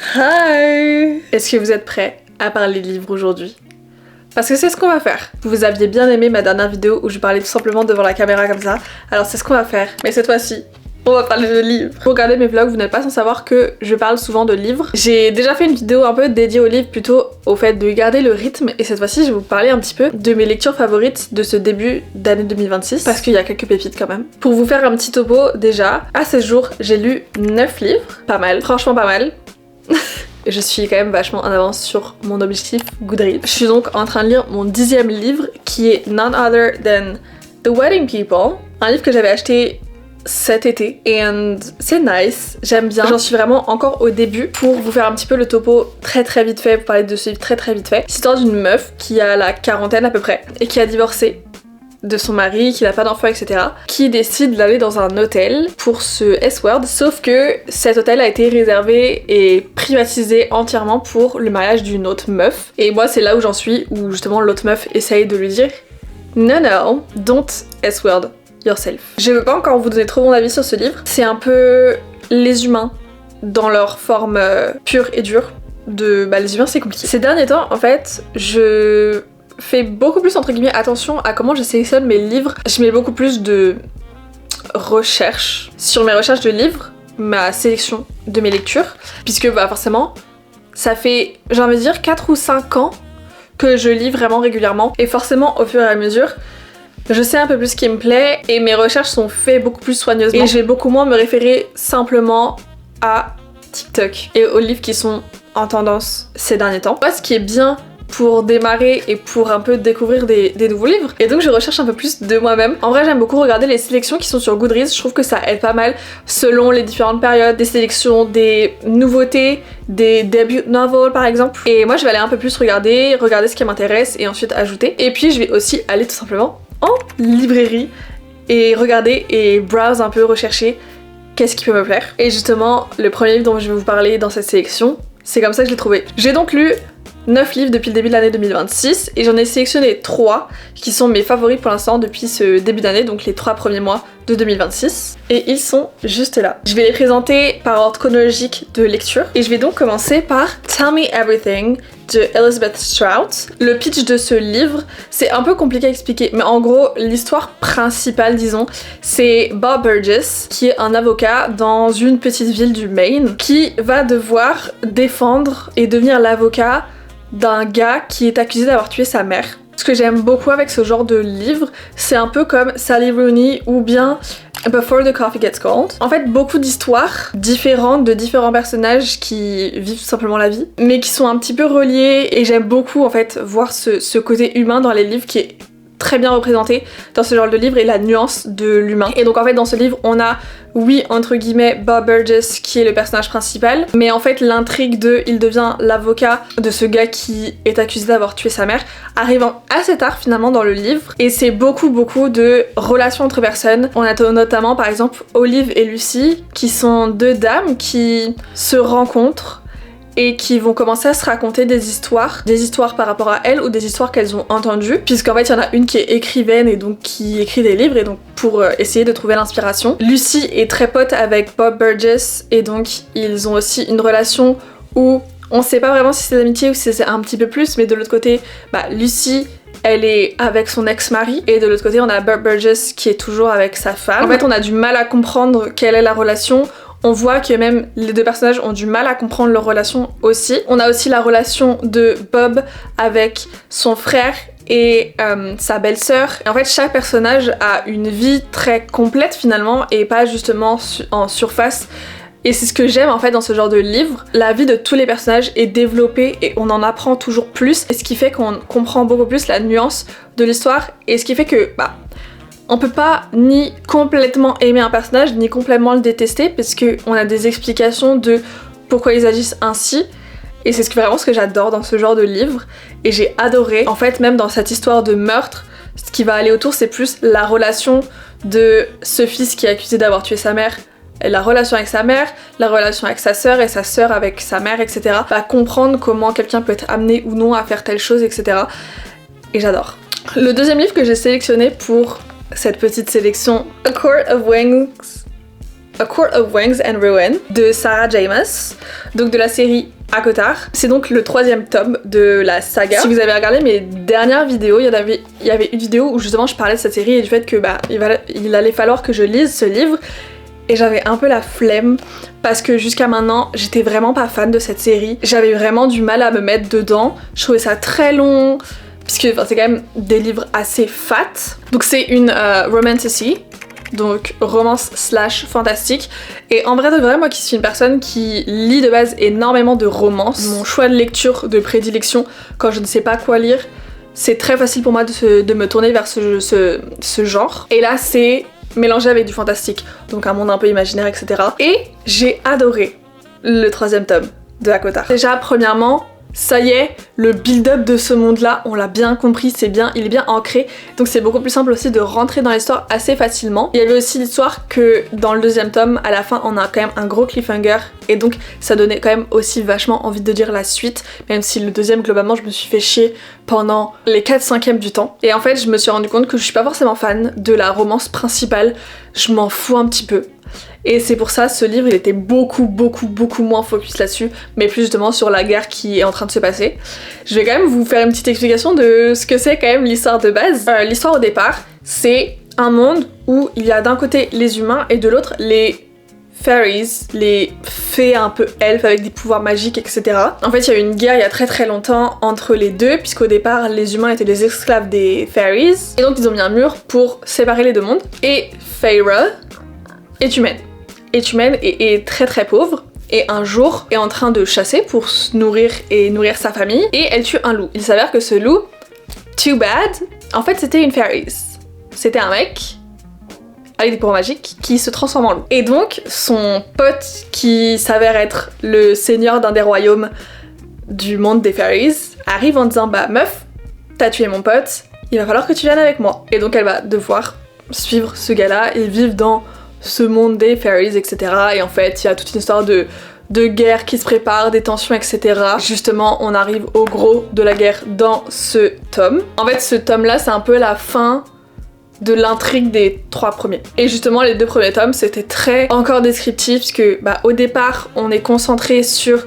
Hi! Est-ce que vous êtes prêts à parler livres aujourd'hui? Parce que c'est ce qu'on va faire. Vous aviez bien aimé ma dernière vidéo où je parlais tout simplement devant la caméra comme ça. Alors c'est ce qu'on va faire. Mais cette fois-ci, on va parler de livres. Pour regarder mes vlogs, vous n'êtes pas sans savoir que je parle souvent de livres. J'ai déjà fait une vidéo un peu dédiée aux livres, plutôt au fait de garder le rythme. Et cette fois-ci, je vais vous parler un petit peu de mes lectures favorites de ce début d'année 2026. Parce qu'il y a quelques pépites quand même. Pour vous faire un petit topo, déjà, à ce jour, j'ai lu 9 livres. Pas mal, franchement pas mal. Je suis quand même vachement en avance sur mon objectif Goodreads. Je suis donc en train de lire mon 10e livre qui est None Other Than The Wedding People. Un livre que j'avais acheté cet été et c'est nice, j'aime bien. J'en suis vraiment encore au début. Pour vous faire un petit peu le topo très vite fait, pour parler de ce livre très vite fait. C'est l'histoire d'une meuf qui a la quarantaine à peu près et qui a divorcé de son mari, qui n'a pas d'enfant, etc. qui décide d'aller dans un hôtel pour ce S-Word, sauf que cet hôtel a été réservé et privatisé entièrement pour le mariage d'une autre meuf. Et moi c'est là où j'en suis, où justement l'autre meuf essaye de lui dire no, don't S-Word yourself. Je veux pas encore vous donner trop mon avis sur ce livre, c'est un peu les humains dans leur forme pure et dure les humains c'est compliqué. Ces derniers temps en fait, je fais beaucoup plus entre guillemets attention à comment je sélectionne mes livres. Je mets beaucoup plus de recherche sur mes recherches de livres, ma sélection de mes lectures, puisque forcément ça fait j'ai envie de dire 4 ou 5 ans que je lis vraiment régulièrement et forcément au fur et à mesure je sais un peu plus ce qui me plaît et mes recherches sont faites beaucoup plus soigneusement et je vais beaucoup moins me référer simplement à TikTok et aux livres qui sont en tendance ces derniers temps. Moi ce qui est bien pour démarrer et pour un peu découvrir des nouveaux livres. Et donc je recherche un peu plus de moi-même. En vrai j'aime beaucoup regarder les sélections qui sont sur Goodreads, je trouve que ça aide pas mal selon les différentes périodes, des sélections, des nouveautés, des debut novels par exemple. Et moi je vais aller un peu plus regarder ce qui m'intéresse et ensuite ajouter. Et puis je vais aussi aller tout simplement en librairie et regarder et browse un peu, rechercher qu'est-ce qui peut me plaire. Et justement le premier livre dont je vais vous parler dans cette sélection, c'est comme ça que je l'ai trouvé. J'ai donc lu 9 livres depuis le début de l'année 2026 et j'en ai sélectionné 3 qui sont mes favoris pour l'instant depuis ce début d'année, donc les 3 premiers mois de 2026 et ils sont juste là. Je vais les présenter par ordre chronologique de lecture et je vais donc commencer par Tell Me Everything de Elizabeth Strout. Le pitch de ce livre, c'est un peu compliqué à expliquer, mais en gros l'histoire principale disons, c'est Bob Burgess qui est un avocat dans une petite ville du Maine qui va devoir défendre et devenir l'avocat d'un gars qui est accusé d'avoir tué sa mère. Ce que j'aime beaucoup avec ce genre de livre, c'est un peu comme Sally Rooney ou bien Before the Coffee Gets Cold. En fait, beaucoup d'histoires différentes de différents personnages qui vivent tout simplement la vie, mais qui sont un petit peu reliés et j'aime beaucoup en fait voir ce côté humain dans les livres qui est très bien représenté dans ce genre de livre et la nuance de l'humain. Et donc en fait dans ce livre on a oui entre guillemets Bob Burgess qui est le personnage principal, mais en fait l'intrigue il devient l'avocat de ce gars qui est accusé d'avoir tué sa mère arrive assez tard finalement dans le livre et c'est beaucoup de relations entre personnes. On a notamment par exemple Olive et Lucy qui sont deux dames qui se rencontrent et qui vont commencer à se raconter des histoires par rapport à elles ou des histoires qu'elles ont entendues, puisqu'en fait il y en a une qui est écrivaine et donc qui écrit des livres et donc pour essayer de trouver l'inspiration. Lucy est très pote avec Bob Burgess et donc ils ont aussi une relation où on sait pas vraiment si c'est d'amitié ou si c'est un petit peu plus, mais de l'autre côté, Lucy elle est avec son ex-mari et de l'autre côté on a Bob Burgess qui est toujours avec sa femme. En fait on a du mal à comprendre quelle est la relation. On voit que même les deux personnages ont du mal à comprendre leur relation aussi. On a aussi la relation de Bob avec son frère et sa belle-sœur. Et en fait, chaque personnage a une vie très complète finalement et pas justement en surface. Et c'est ce que j'aime en fait dans ce genre de livre. La vie de tous les personnages est développée et on en apprend toujours plus. Et ce qui fait qu'on comprend beaucoup plus la nuance de l'histoire et ce qui fait que on peut pas ni complètement aimer un personnage, ni complètement le détester, parce qu'on a des explications de pourquoi ils agissent ainsi. Et c'est vraiment ce que j'adore dans ce genre de livre. Et j'ai adoré. En fait, même dans cette histoire de meurtre, ce qui va aller autour, c'est plus la relation de ce fils qui est accusé d'avoir tué sa mère, la relation avec sa mère, la relation avec sa sœur et sa sœur avec sa mère, etc. Va comprendre comment quelqu'un peut être amené ou non à faire telle chose, etc. Et j'adore. Le deuxième livre que j'ai sélectionné pour cette petite sélection, A Court of Wings A Court of Wings and Ruin de Sarah J. Maas, donc de la série ACOTAR. C'est donc le 3e tome de la saga. Si vous avez regardé mes dernières vidéos, il y avait une vidéo où justement je parlais de cette série et du fait que il allait falloir que je lise ce livre. Et j'avais un peu la flemme parce que jusqu'à maintenant j'étais vraiment pas fan de cette série. J'avais vraiment du mal à me mettre dedans. Je trouvais ça très long puisque c'est quand même des livres assez fat. Donc c'est une romantasy, donc romance / fantastique. Et en vrai de vrai, moi qui suis une personne qui lit de base énormément de romances, mon choix de lecture de prédilection quand je ne sais pas quoi lire, c'est très facile pour moi de me tourner vers ce genre. Et là c'est mélangé avec du fantastique, donc un monde un peu imaginaire, etc. Et j'ai adoré le 3e tome de ACOTAR. Déjà, premièrement, ça y est, le build-up de ce monde-là, on l'a bien compris, c'est bien, il est bien ancré, donc c'est beaucoup plus simple aussi de rentrer dans l'histoire assez facilement. Il y avait aussi l'histoire que dans le 2e tome, à la fin, on a quand même un gros cliffhanger, et donc ça donnait quand même aussi vachement envie de dire la suite, même si le 2e, globalement, je me suis fait chier pendant les 4/5 du temps. Et en fait, je me suis rendu compte que je suis pas forcément fan de la romance principale, je m'en fous un petit peu. Et c'est pour ça, ce livre, il était beaucoup moins focus là-dessus, mais plus justement sur la guerre qui est en train de se passer. Je vais quand même vous faire une petite explication de ce que c'est quand même l'histoire de base. L'histoire au départ, c'est un monde où il y a d'un côté les humains et de l'autre les fairies, les fées un peu elfes avec des pouvoirs magiques, etc. En fait, il y a eu une guerre il y a très longtemps entre les deux, puisqu'au départ, les humains étaient des esclaves des fairies, et donc ils ont mis un mur pour séparer les deux mondes. Et Feyre est humaine. Est humaine et est très pauvre, et un jour est en train de chasser pour se nourrir et nourrir sa famille, et elle tue un loup. Il s'avère que ce loup, too bad, en fait c'était une fairies. C'était un mec avec des pouvoirs magiques qui se transforme en loup. Et donc son pote qui s'avère être le seigneur d'un des royaumes du monde des fairies arrive en disant bah meuf, t'as tué mon pote, il va falloir que tu viennes avec moi. Et donc elle va devoir suivre ce gars-là et vivre dans ce monde des fairies, etc. Et en fait, il y a toute une histoire de guerre qui se prépare, des tensions, etc. Justement, on arrive au gros de la guerre dans ce tome. En fait, ce tome-là, c'est un peu la fin de l'intrigue des 3 premiers. Et justement, les 2 premiers tomes, c'était très encore descriptif, parce que au départ, on est concentré sur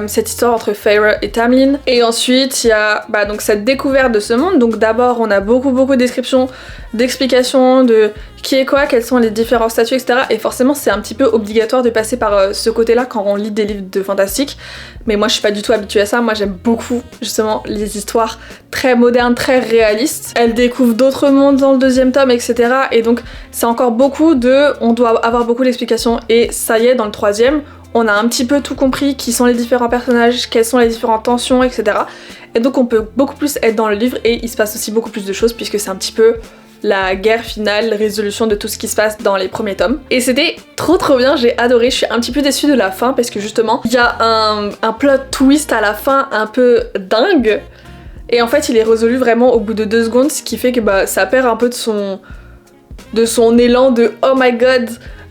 cette histoire entre Feyre et Tamlin. Et ensuite, il y a donc cette découverte de ce monde. Donc d'abord, on a beaucoup de descriptions, d'explications de qui est quoi, quels sont les différents statuts, etc. Et forcément, c'est un petit peu obligatoire de passer par ce côté-là quand on lit des livres de fantastique. Mais moi, je suis pas du tout habituée à ça. Moi, j'aime beaucoup, justement, les histoires très modernes, très réalistes. Elle découvre d'autres mondes dans le 2e tome, etc. Et donc, c'est encore beaucoup on doit avoir beaucoup d'explications. Et ça y est, dans le 3e, on a un petit peu tout compris, qui sont les différents personnages, quelles sont les différentes tensions, etc. Et donc on peut beaucoup plus être dans le livre, et il se passe aussi beaucoup plus de choses, puisque c'est un petit peu la guerre finale, résolution de tout ce qui se passe dans les premiers tomes. Et c'était trop bien, j'ai adoré. Je suis un petit peu déçue de la fin, parce que justement, il y a un plot twist à la fin un peu dingue, et en fait il est résolu vraiment au bout de 2 secondes, ce qui fait que ça perd un peu de son élan de oh my god,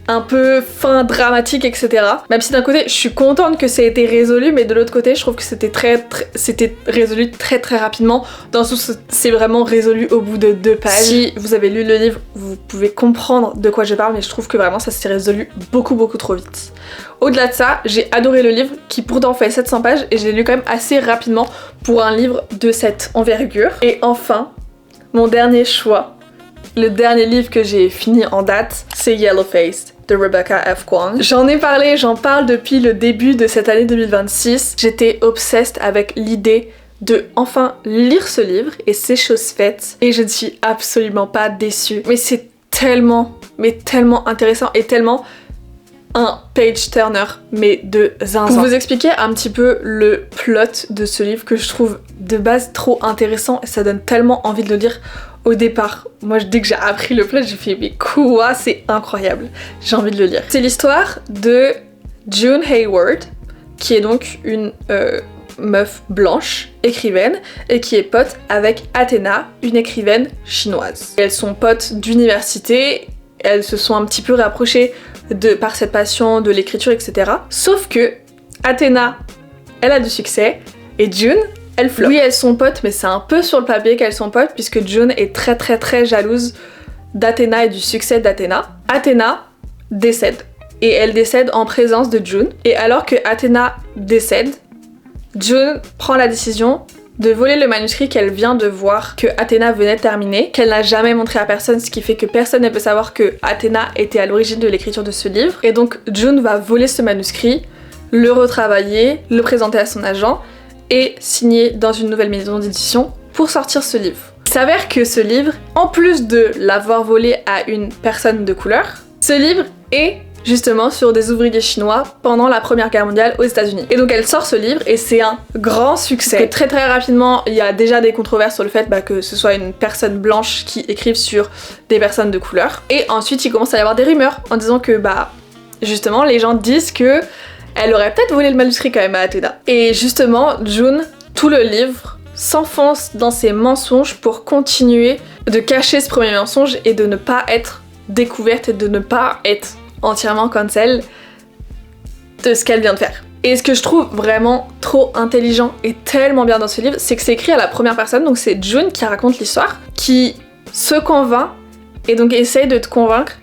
un peu fin dramatique, etc. Même si d'un côté je suis contente que ça ait été résolu, mais de l'autre côté je trouve que c'était résolu très rapidement, dans le sens où c'est vraiment résolu au bout de 2 pages. Si vous avez lu le livre, vous pouvez comprendre de quoi je parle, mais je trouve que vraiment ça s'est résolu beaucoup trop vite. Au-delà de ça, j'ai adoré le livre, qui pourtant fait 700 pages, et je l'ai lu quand même assez rapidement pour un livre de cette envergure. Et enfin, mon dernier choix, le dernier livre que j'ai fini en date, c'est Yellowface de Rebecca F. Kuang. J'en ai parlé, j'en parle depuis le début de cette année 2026. J'étais obsessed avec l'idée de enfin lire ce livre, et c'est chose faite, et je ne suis absolument pas déçue. Mais c'est tellement intéressant, et tellement un page turner, mais de zinzin. Pour vous expliquer un petit peu le plot de ce livre, que je trouve de base trop intéressant, et ça donne tellement envie de le lire. Au départ, moi dès que j'ai appris le plot, j'ai fait mais quoi, c'est incroyable, j'ai envie de le lire. C'est l'histoire de June Hayward, qui est donc une meuf blanche, écrivaine, et qui est pote avec Athena, une écrivaine chinoise. Elles sont potes d'université, elles se sont un petit peu rapprochées par cette passion de l'écriture, etc. Sauf que Athena, elle a du succès, et June, elle flotte. Oui, elles sont potes, mais c'est un peu sur le papier qu'elles sont potes, puisque June est très jalouse d'Athéna et du succès d'Athéna. Athéna décède et elle décède en présence de June. Et alors que Athena décède, June prend la décision de voler le manuscrit qu'elle vient de voir que Athéna venait de terminer, qu'elle n'a jamais montré à personne, ce qui fait que personne ne peut savoir que Athéna était à l'origine de l'écriture de ce livre. Et donc June va voler ce manuscrit, le retravailler, le présenter à son agent et signer dans une nouvelle maison d'édition pour sortir ce livre. Il s'avère que ce livre, en plus de l'avoir volé à une personne de couleur, ce livre est justement sur des ouvriers chinois pendant la Première Guerre mondiale aux États-Unis. Et donc elle sort ce livre et c'est un grand succès. Parce que très très rapidement, il y a déjà des controverses sur le fait que ce soit une personne blanche qui écrive sur des personnes de couleur. Et ensuite, il commence à y avoir des rumeurs en disant que justement, les gens disent que elle aurait peut-être volé le manuscrit quand même à Athéna. Et justement, June, tout le livre, s'enfonce dans ses mensonges pour continuer de cacher ce premier mensonge et de ne pas être découverte et de ne pas être entièrement cancel de ce qu'elle vient de faire. Et ce que je trouve vraiment trop intelligent et tellement bien dans ce livre, c'est que c'est écrit à la première personne, donc c'est June qui raconte l'histoire, qui se convainc et donc essaye de te convaincre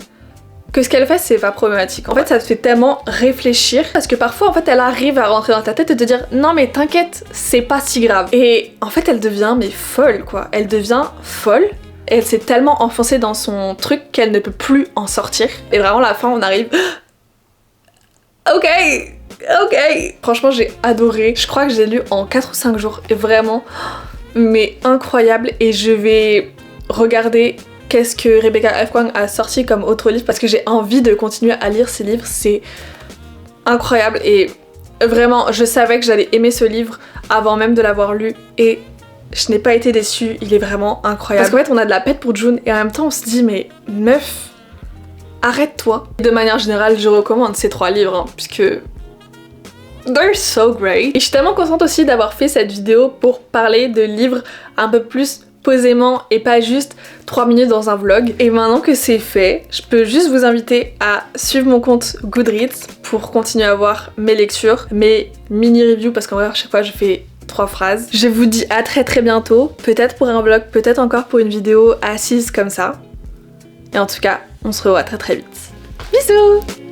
que ce qu'elle fait c'est pas problématique. En fait ça te fait tellement réfléchir parce que parfois en fait elle arrive à rentrer dans ta tête et te dire non mais t'inquiète c'est pas si grave. Et en fait elle devient folle quoi, elle devient folle. Elle s'est tellement enfoncée dans son truc qu'elle ne peut plus en sortir. Et vraiment, à la fin, on arrive... Ok. Franchement, j'ai adoré. Je crois que j'ai lu en 4 ou 5 jours. Et vraiment, mais incroyable. Et je vais regarder qu'est-ce que Rebecca F. Kuang a sorti comme autre livre parce que j'ai envie de continuer à lire ces livres. C'est incroyable. Et vraiment, je savais que j'allais aimer ce livre avant même de l'avoir lu. Et je n'ai pas été déçue, il est vraiment incroyable. Parce qu'en fait, on a de la peine pour June et en même temps, on se dit, mais meuf, arrête-toi. De manière générale, je recommande ces 3 livres, puisque they're so great. Et je suis tellement contente aussi d'avoir fait cette vidéo pour parler de livres un peu plus posément et pas juste 3 minutes dans un vlog. Et maintenant que c'est fait, je peux juste vous inviter à suivre mon compte Goodreads pour continuer à voir mes lectures, mes mini-reviews, parce qu'en vrai, à chaque fois, je fais 3 phrases. Je vous dis à très très bientôt, peut-être pour un vlog, peut-être encore pour une vidéo assise comme ça. Et en tout cas, on se revoit très très vite. Bisous!